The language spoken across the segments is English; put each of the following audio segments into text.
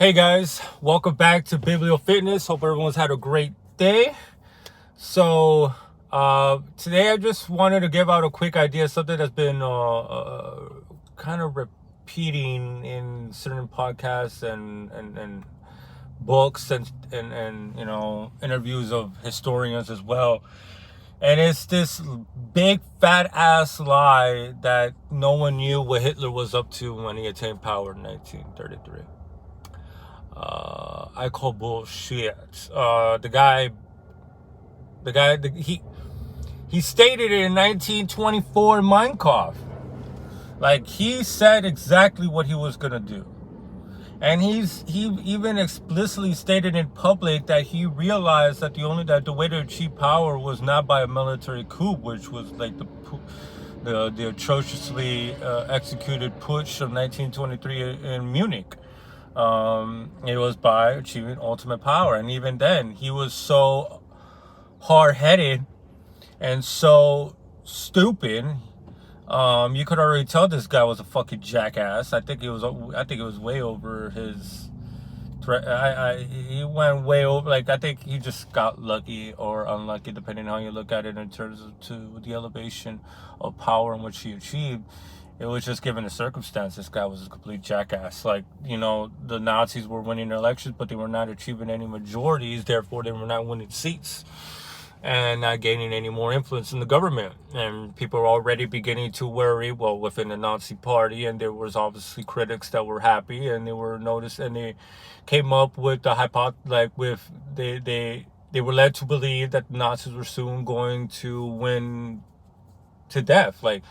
Hey guys, welcome back to Biblio Fitness. Hope everyone's had a great day. So today I just wanted to give out a quick idea, something that's been kind of repeating in certain podcasts and books and interviews of historians as well. And it's this big fat ass lie that no one knew what Hitler was up to when he attained power in 1933. I call bullshit. He stated it in 1924 in Mein Kampf. Like, he said exactly what he was gonna do, and he even explicitly stated in public that he realized that the way to achieve power was not by a military coup, which was like the atrociously executed putsch of 1923 in Munich. It was by achieving ultimate power. And even then, he was so hard-headed and so stupid. You could already tell this guy was a fucking jackass. I think it was way over his threat. He went way over. Like, I think he just got lucky or unlucky, depending on how you look at it, in terms of to the elevation of power in which he achieved. It was just given the circumstance. This guy was a complete jackass. Like, the Nazis were winning elections, but they were not achieving any majorities. Therefore, they were not winning seats and not gaining any more influence in the government. And people were already beginning to worry, well, within the Nazi party. And there was obviously critics that were happy, and they were noticed, and they came up with the they were led to believe that the Nazis were soon going to win to death. Like,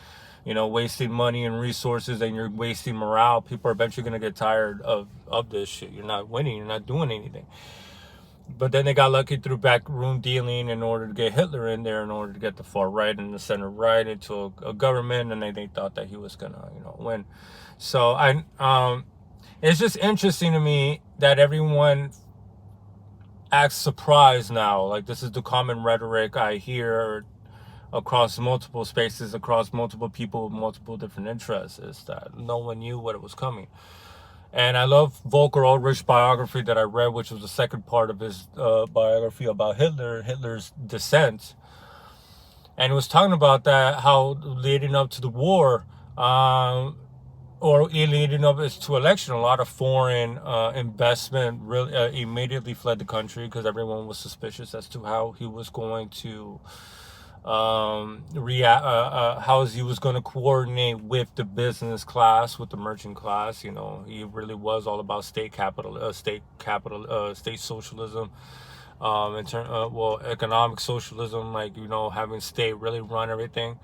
wasting money and resources, and you're wasting morale. People are eventually going to get tired of this shit. You're not winning. You're not doing anything. But then they got lucky through backroom dealing in order to get Hitler in there, in order to get the far right and the center right into a government, and they thought that he was going to, win. So it's just interesting to me that everyone acts surprised now. Like, this is the common rhetoric I hear across multiple spaces, across multiple people with multiple different interests, is that no one knew what it was coming. And I love Volker Ulrich's biography that I read, which was the second part of his biography about Hitler's descent. And he was talking about that, how leading up to the war, or leading up to election, a lot of foreign investment really immediately fled the country, because everyone was suspicious as to how he was going to how he was going to coordinate with the business class, with the merchant class. He really was all about state socialism, economic socialism, like, having state really run everything.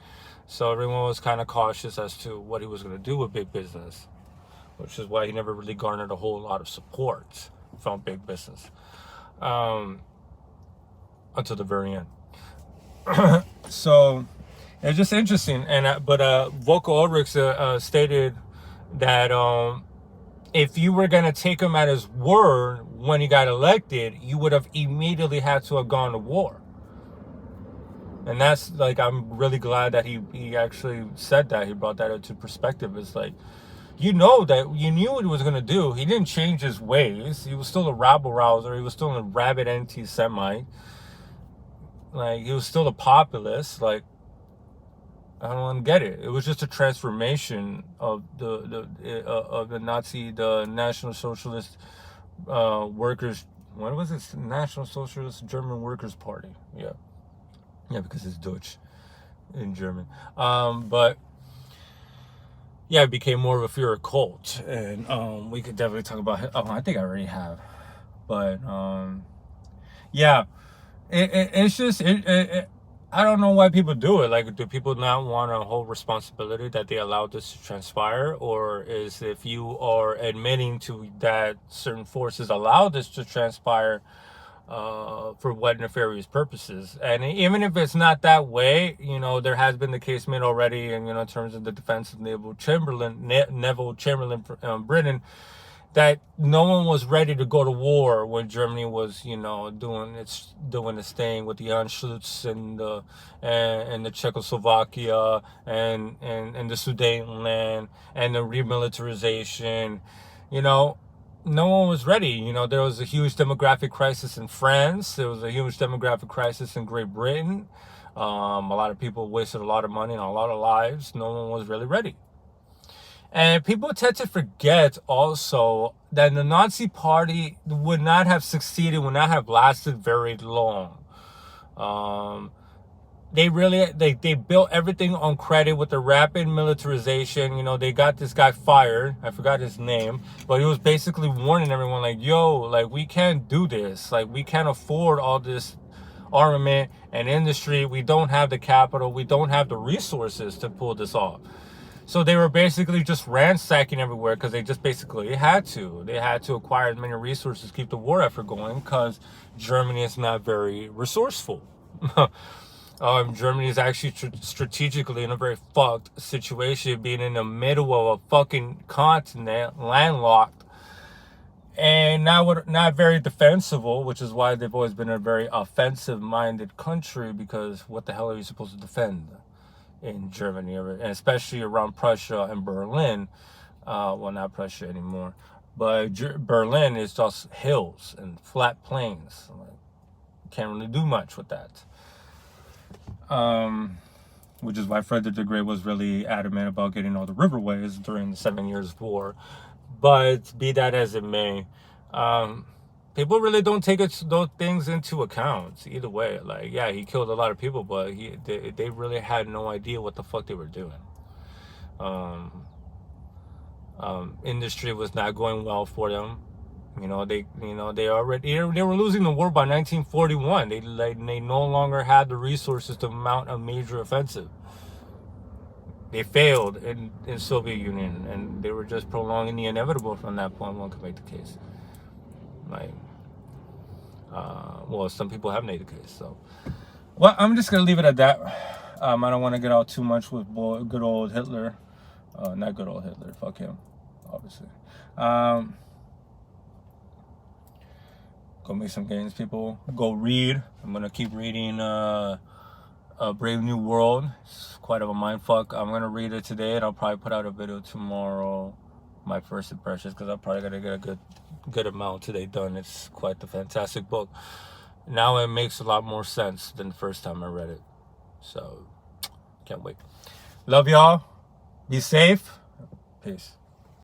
So everyone was kind of cautious as to what he was going to do with big business, which is why he never really garnered a whole lot of support from big business until the very end. So it's just interesting. And but Volker Ulrich stated that if you were gonna take him at his word when he got elected, you would have immediately had to have gone to war. And that's, like, I'm really glad that he actually said that. He brought that into perspective. It's like, that you knew what he was gonna do. He didn't change his ways. He was still a rabble rouser. He was still a rabid anti-Semite. Like, he was still a populist. Like, I don't get it. It was just a transformation of the National Socialist Workers. What was it? National Socialist German Workers' Party. Yeah, because it's Deutsch in German. But yeah, it became more of a Fuhrer cult, and we could definitely talk about. I think I already have, but yeah. It's just I don't know why people do it. Like, do people not want a whole responsibility that they allowed this to transpire? Or is, if you are admitting to that certain forces allowed this to transpire for what nefarious purposes? And even if it's not that way, there has been the case made already, and in terms of the defense of Neville Chamberlain from Britain, that no one was ready to go to war when Germany was, doing its thing with the Anschluss and the Czechoslovakia and the Sudetenland and the remilitarization. no one was ready. You know, there was a huge demographic crisis in France. There was a huge demographic crisis in Great Britain. A lot of people wasted a lot of money and a lot of lives. No one was really ready. And people tend to forget also that the Nazi Party would not have succeeded, would not have lasted very long. They built everything on credit with the rapid militarization. You know, they got this guy fired. I forgot his name, but he was basically warning everyone like, yo, like, we can't do this. Like, we can't afford all this armament and industry. We don't have the capital. We don't have the resources to pull this off. So they were basically just ransacking everywhere because they just basically had to. They had to acquire as many resources to keep the war effort going because Germany is not very resourceful. Germany is actually strategically in a very fucked situation, being in the middle of a fucking continent, landlocked, and not very defensible, which is why they've always been a very offensive-minded country, because what the hell are you supposed to defend in Germany, and especially around Prussia and Berlin? Well, not Prussia anymore, but Berlin is just hills and flat plains. Can't really do much with that. Which is why Frederick the Great was really adamant about getting all the riverways during the 7 Years' War. But be that as it may, people really don't take those things into account either way. Like, yeah, he killed a lot of people, but they really had no idea what the fuck they were doing. Industry was not going well for them. They were losing the war by 1941. They no longer had the resources to mount a major offensive. They failed in Soviet Union, and they were just prolonging the inevitable from that point. One could make the case. Some people have made the case. So, well, I'm just gonna leave it at that. I don't want to get out too much with good old Hitler. Not good old Hitler. Fuck him, obviously. Go make some gains, people. Go read. I'm gonna keep reading A Brave New World. It's quite of a mindfuck. I'm gonna read it today, and I'll probably put out a video tomorrow. My first impressions, because I'm probably gonna get a good amount today done. It's quite the fantastic book. Now it makes a lot more sense than the first time I read it. So, can't wait. Love y'all. Be safe. Peace.